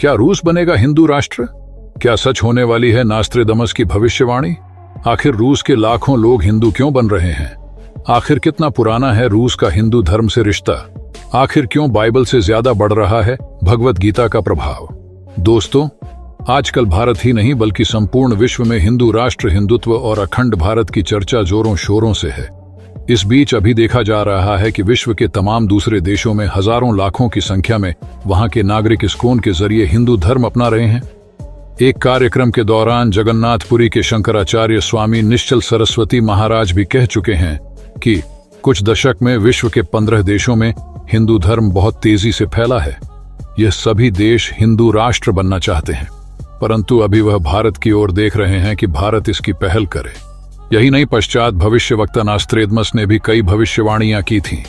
क्या रूस बनेगा हिंदू राष्ट्र? क्या सच होने वाली है नास्त्रेदमस की भविष्यवाणी? आखिर रूस के लाखों लोग हिंदू क्यों बन रहे हैं? आखिर कितना पुराना है रूस का हिंदू धर्म से रिश्ता? आखिर क्यों बाइबल से ज्यादा बढ़ रहा है भगवत गीता का प्रभाव? दोस्तों, आजकल भारत ही नहीं बल्कि संपूर्ण विश्व में हिंदू राष्ट्र, हिंदुत्व और अखंड भारत की चर्चा जोरों शोरों से है। इस बीच अभी देखा जा रहा है कि विश्व के तमाम दूसरे देशों में हजारों लाखों की संख्या में वहां के नागरिक इस्कॉन के जरिए हिंदू धर्म अपना रहे हैं। एक कार्यक्रम के दौरान जगन्नाथपुरी के शंकराचार्य स्वामी निश्चल सरस्वती महाराज भी कह चुके हैं कि कुछ दशक में विश्व के 15 देशों में हिंदू धर्म बहुत तेजी से फैला है। यह सभी देश हिंदू राष्ट्र बनना चाहते हैं, परंतु अभी वह भारत की ओर देख रहे हैं कि भारत इसकी पहल करे। यही नहीं, पश्चात भविष्यवक्ता नास्त्रेदमस ने भी कई भविष्यवाणियां की थीं,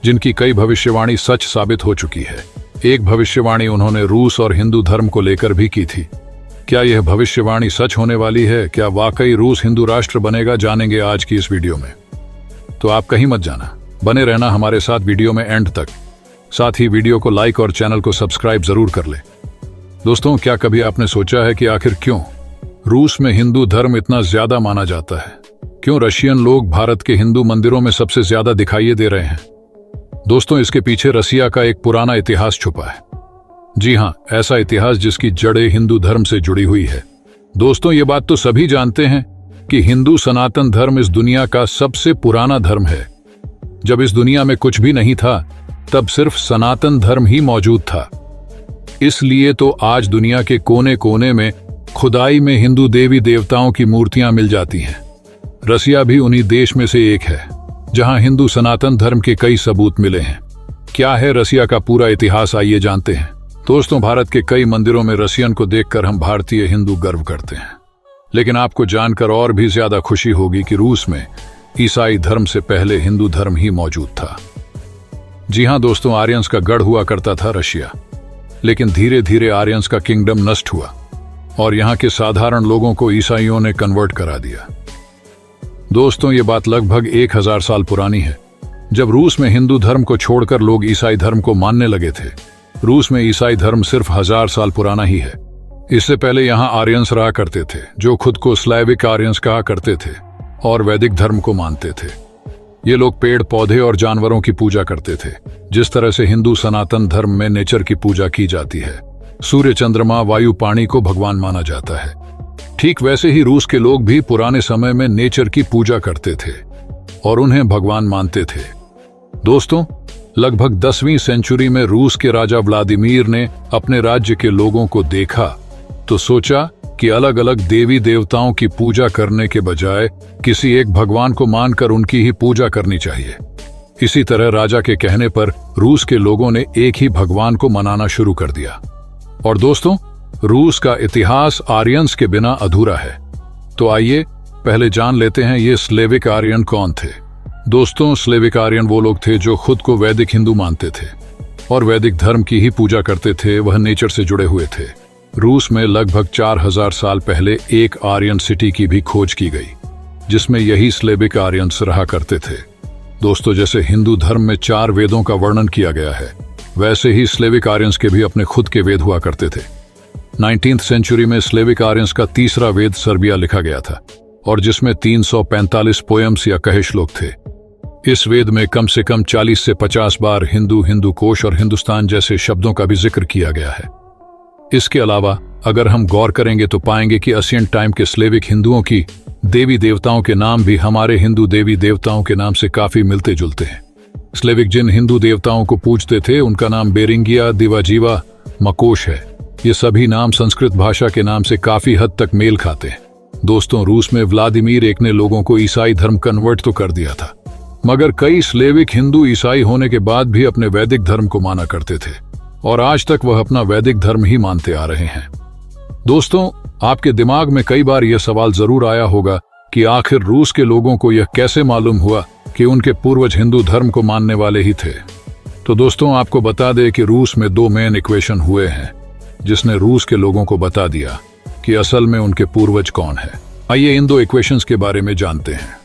जिनकी कई भविष्यवाणी सच साबित हो चुकी है। एक भविष्यवाणी उन्होंने रूस और हिंदू धर्म को लेकर भी की थी। क्या यह भविष्यवाणी सच होने वाली है? क्या वाकई रूस हिंदू राष्ट्र बनेगा? जानेंगे आज की इस वीडियो में। तो आप कहीं मत जाना, बने रहना हमारे साथ वीडियो में एंड तक। साथ ही वीडियो को लाइक और चैनल को सब्सक्राइब जरूर कर ले। दोस्तों, क्या कभी आपने सोचा है कि आखिर क्यों रूस में हिंदू धर्म इतना ज्यादा माना जाता है? क्यों रशियन लोग भारत के हिंदू मंदिरों में सबसे ज्यादा दिखाई दे रहे हैं? दोस्तों, इसके पीछे रसिया का एक पुराना इतिहास छुपा है। जी हां, ऐसा इतिहास जिसकी जड़ें हिंदू धर्म से जुड़ी हुई है। दोस्तों, ये बात तो सभी जानते हैं कि हिंदू सनातन धर्म इस दुनिया का सबसे पुराना धर्म है। जब इस दुनिया में कुछ भी नहीं था, तब सिर्फ सनातन धर्म ही मौजूद था। इसलिए तो आज दुनिया के कोने कोने में खुदाई में हिंदू देवी देवताओं की मूर्तियां मिल जाती हैं। रसिया भी उन्हीं देश में से एक है जहां हिंदू सनातन धर्म के कई सबूत मिले हैं। क्या है रसिया का पूरा इतिहास, आइए जानते हैं। दोस्तों, भारत के कई मंदिरों में रसियन को देखकर हम भारतीय हिंदू गर्व करते हैं, लेकिन आपको जानकर और भी ज्यादा खुशी होगी कि रूस में ईसाई धर्म से पहले हिंदू धर्म ही मौजूद था। जी हां दोस्तों, आर्यंस का गढ़ हुआ करता था रशिया, लेकिन धीरे धीरे आर्यंस का किंगडम नष्ट हुआ और यहां के साधारण लोगों को ईसाइयों ने कन्वर्ट करा दिया। दोस्तों, ये बात लगभग 1000 साल पुरानी है, जब रूस में हिंदू धर्म को छोड़कर लोग ईसाई धर्म को मानने लगे थे। रूस में ईसाई धर्म सिर्फ 1000 साल पुराना ही है। इससे पहले यहाँ आर्यंस रहा करते थे, जो खुद को स्लैविक आर्यंस कहा करते थे और वैदिक धर्म को मानते थे। ये लोग पेड़ पौधे और जानवरों की पूजा करते थे, जिस तरह से हिंदू सनातन धर्म में नेचर की पूजा की जाती है। सूर्य, चंद्रमा, वायु, पानी को भगवान माना जाता है। ठीक वैसे ही रूस के लोग भी पुराने समय में नेचर की पूजा करते थे और उन्हें भगवान मानते थे। दोस्तों, लगभग 10वीं सेंचुरी में रूस के राजा व्लादिमीर ने अपने राज्य के लोगों को देखा तो सोचा कि अलग अलग देवी देवताओं की पूजा करने के बजाय किसी एक भगवान को मानकर उनकी ही पूजा करनी चाहिए। इसी तरह राजा के कहने पर रूस के लोगों ने एक ही भगवान को मनाना शुरू कर दिया। और दोस्तों, रूस का इतिहास आर्यंस के बिना अधूरा है। तो आइए पहले जान लेते हैं ये स्लेविक आर्यन कौन थे। दोस्तों, स्लेविक आर्यन वो लोग थे जो खुद को वैदिक हिंदू मानते थे और वैदिक धर्म की ही पूजा करते थे। वह नेचर से जुड़े हुए थे। रूस में लगभग 4000 साल पहले एक आर्यन सिटी की भी खोज की गई, जिसमें यही स्लेविक आर्यंस रहा करते थे। दोस्तों, जैसे हिंदू धर्म में 4 वेदों का वर्णन किया गया है, वैसे ही स्लेविक आर्यंस के भी अपने खुद के वेद हुआ करते थे। 19वीं सेंचुरी में स्लेविक आर्यंस का तीसरा वेद सर्बिया लिखा गया था और जिसमें 345 पोएम्स या कहे श्लोक थे। इस वेद में कम से कम 40 से 50 बार हिंदू, हिंदू कोश और हिंदुस्तान जैसे शब्दों का भी जिक्र किया गया है। इसके अलावा अगर हम गौर करेंगे तो पाएंगे कि एशियंट टाइम के स्लेविक हिंदुओं की देवी देवताओं के नाम भी हमारे हिंदू देवी देवताओं के नाम से काफी मिलते जुलते हैं। स्लेविक जिन हिंदू देवताओं को पूजते थे उनका नाम बेरिंगिया, दिवाजीवा, मकोश है। ये सभी नाम संस्कृत भाषा के नाम से काफी हद तक मेल खाते हैं। दोस्तों, रूस में व्लादिमीर एक ने लोगों को ईसाई धर्म कन्वर्ट तो कर दिया था, मगर कई स्लेविक हिंदू ईसाई होने के बाद भी अपने वैदिक धर्म को माना करते थे और आज तक वह अपना वैदिक धर्म ही मानते आ रहे हैं। दोस्तों, आपके दिमाग में कई बार यह सवाल जरूर आया होगा कि आखिर रूस के लोगों को यह कैसे मालूम हुआ कि उनके पूर्वज हिंदू धर्म को मानने वाले ही थे। तो दोस्तों, आपको बता दें कि रूस में 2 मेन इक्वेशन हुए हैं, जिसने रूस के लोगों को बता दिया कि असल में उनके पूर्वज कौन है। आइए इन 2 इक्वेशंस के बारे में जानते हैं।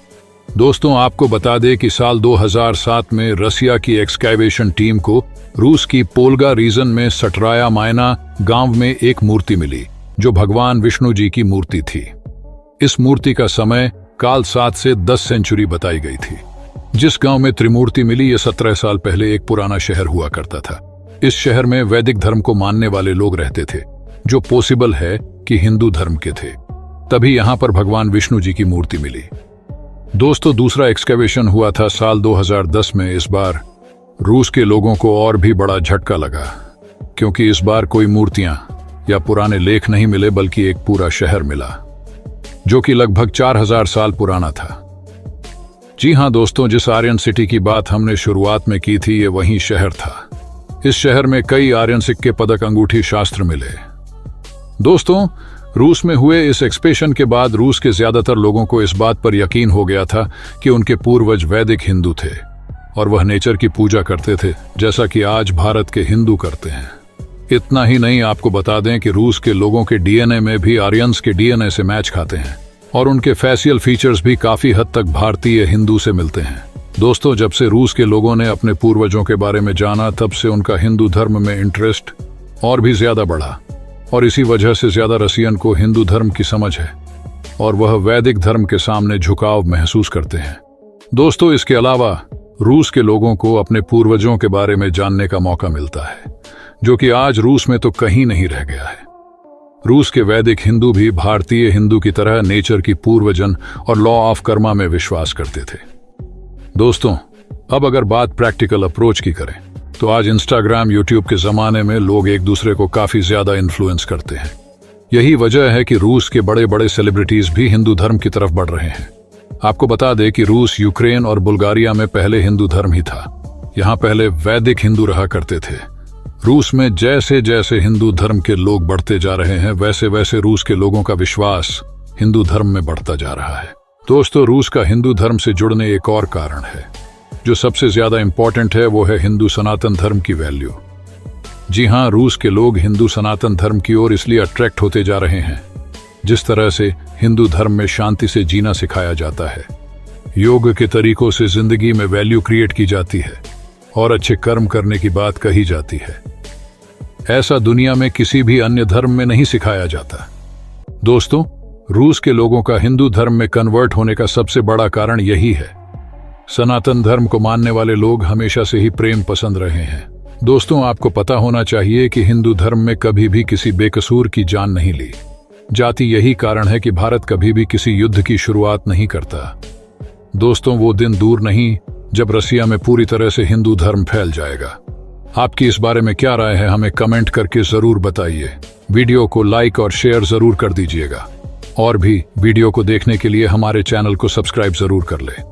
दोस्तों आपको बता दें कि साल 2007 में रसिया की एक्सकैवेशन टीम को रूस की पोल्गा रीजन में सटराया मायना गांव में एक मूर्ति मिली जो भगवान विष्णु जी की मूर्ति थी। इस मूर्ति का समय काल 7 से 10 सेंचुरी बताई गई थी। जिस गांव में त्रिमूर्ति मिली ये 17 साल पहले एक पुराना शहर हुआ करता था। इस शहर में वैदिक धर्म को मानने वाले लोग रहते थे, जो पॉसिबल है कि हिंदू धर्म के थे। तभी यहां पर भगवान विष्णु जी की मूर्ति मिली। दोस्तों दूसरा एक्सकैवेशन हुआ था साल 2010 में। इस बार रूस के लोगों को और भी बड़ा झटका लगा, क्योंकि इस बार कोई मूर्तियां या पुराने लेख नहीं मिले, बल्कि एक पूरा शहर मिला जो कि लगभग 4000 साल पुराना था। जी हां दोस्तों, जिस आर्यन सिटी की बात हमने शुरुआत में की थी, ये वही शहर था। इस शहर में कई आर्यन सिक्के, पदक, अंगूठी, शास्त्र मिले। दोस्तों रूस में हुए इस एक्सपेडिशन के बाद रूस के ज्यादातर लोगों को इस बात पर यकीन हो गया था कि उनके पूर्वज वैदिक हिंदू थे और वह नेचर की पूजा करते थे, जैसा कि आज भारत के हिंदू करते हैं। इतना ही नहीं, आपको बता दें कि रूस के लोगों के डीएनए में भी आर्यंस के डीएनए से मैच खाते हैं और उनके फेशियल फीचर्स भी काफी हद तक भारतीय हिंदू से मिलते हैं। दोस्तों जब से रूस के लोगों ने अपने पूर्वजों के बारे में जाना, तब से उनका हिंदू धर्म में इंटरेस्ट और भी ज्यादा बढ़ा और इसी वजह से ज्यादा रसियन को हिंदू धर्म की समझ है और वह वैदिक धर्म के सामने झुकाव महसूस करते हैं। दोस्तों इसके अलावा रूस के लोगों को अपने पूर्वजों के बारे में जानने का मौका मिलता है, जो कि आज रूस में तो कहीं नहीं रह गया है। रूस के वैदिक हिंदू भी भारतीय हिंदू की तरह नेचर की पूर्वजन और लॉ ऑफ कर्मा में विश्वास करते थे। दोस्तों अब अगर बात प्रैक्टिकल अप्रोच की करें, तो आज इंस्टाग्राम, यूट्यूब के जमाने में लोग एक दूसरे को काफी ज्यादा इन्फ्लुएंस करते हैं। यही वजह है कि रूस के बड़े बड़े सेलिब्रिटीज भी हिंदू धर्म की तरफ बढ़ रहे हैं। आपको बता दें कि रूस, यूक्रेन और बुल्गारिया में पहले हिंदू धर्म ही था। यहाँ पहले वैदिक हिंदू रहा करते थे। रूस में जैसे जैसे हिंदू धर्म के लोग बढ़ते जा रहे हैं, वैसे वैसे रूस के लोगों का विश्वास हिंदू धर्म में बढ़ता जा रहा है। दोस्तों रूस का हिंदू धर्म से जुड़ने एक और कारण है जो सबसे ज्यादा इंपॉर्टेंट है, वो है हिंदू सनातन धर्म की वैल्यू। जी हां, रूस के लोग हिंदू सनातन धर्म की ओर इसलिए अट्रैक्ट होते जा रहे हैं। जिस तरह से हिंदू धर्म में शांति से जीना सिखाया जाता है, योग के तरीकों से जिंदगी में वैल्यू क्रिएट की जाती है और अच्छे कर्म करने की बात कही जाती है, ऐसा दुनिया में किसी भी अन्य धर्म में नहीं सिखाया जाता। दोस्तों रूस के लोगों का हिंदू धर्म में कन्वर्ट होने का सबसे बड़ा कारण यही है। सनातन धर्म को मानने वाले लोग हमेशा से ही प्रेम पसंद रहे हैं। दोस्तों आपको पता होना चाहिए कि हिंदू धर्म में कभी भी किसी बेकसूर की जान नहीं ली जाती। यही कारण है कि भारत कभी भी किसी युद्ध की शुरुआत नहीं करता। दोस्तों वो दिन दूर नहीं जब रसिया में पूरी तरह से हिंदू धर्म फैल जाएगा। आपकी इस बारे में क्या राय है, हमें कमेंट करके जरूर बताइए। वीडियो को लाइक और शेयर जरूर कर दीजिएगा और भी वीडियो को देखने के लिए हमारे चैनल को सब्सक्राइब जरूर कर ले।